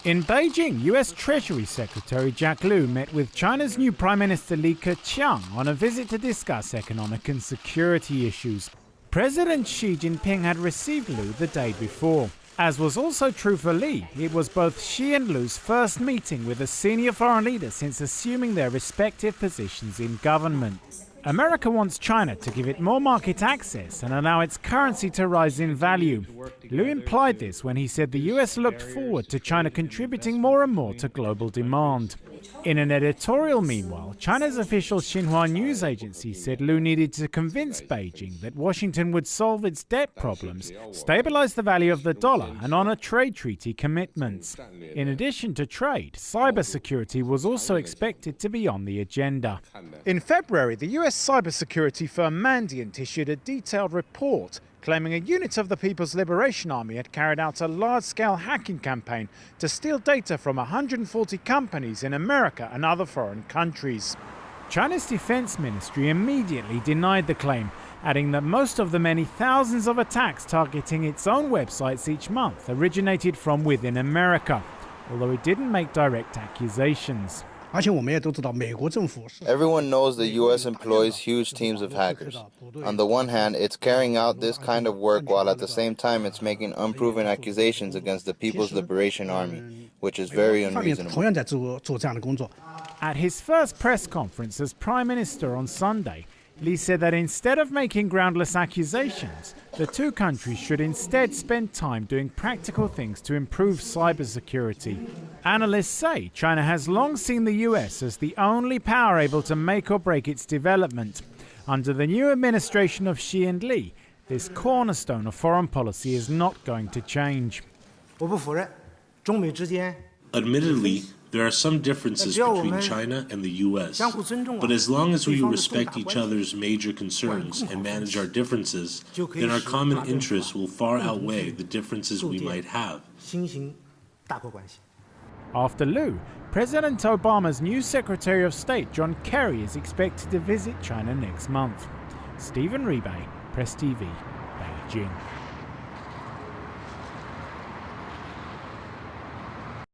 In Beijing, US Treasury Secretary Jack Lew met with China's new Prime Minister Li Keqiang on a visit to discuss economic and security issues. President Xi Jinping had received Lew the day before. As was also true for Li, it was both Xi and Lew's first meeting with a senior foreign leader since assuming their respective positions in government. America wants China to give it more market access and allow its currency to rise in value. Lew implied this when he said the US looked forward to China contributing more and more to global demand. In an editorial, meanwhile, China's official Xinhua news agency said Lew needed to convince Beijing that Washington would solve its debt problems, stabilize the value of the dollar, and honor trade treaty commitments. In addition to trade, cybersecurity was also expected to be on the agenda. In February, the US cybersecurity firm Mandiant issued a detailed report claiming a unit of the People's Liberation Army had carried out a large-scale hacking campaign to steal data from 140 companies in America and other foreign countries. China's defense ministry immediately denied the claim, adding that most of the many thousands of attacks targeting its own websites each month originated from within America, although it didn't make direct accusations. Everyone knows the U.S. employs huge teams of hackers. On the one hand, it's carrying out this kind of work while at the same time it's making unproven accusations against the People's Liberation Army, which is very unreasonable. At his first press conference as Prime Minister on Sunday, Li said that instead of making groundless accusations, the two countries should instead spend time doing practical things to improve cybersecurity. Analysts say China has long seen the US as the only power able to make or break its development. Under the new administration of Xi and Li, this cornerstone of foreign policy is not going to change. Admittedly, there are some differences between China and the U.S., but as long as we respect each other's major concerns and manage our differences, then our common interests will far outweigh the differences we might have. After Lew, President Obama's new Secretary of State, John Kerry, is expected to visit China next month. Stephen Rebay, Press TV, Beijing.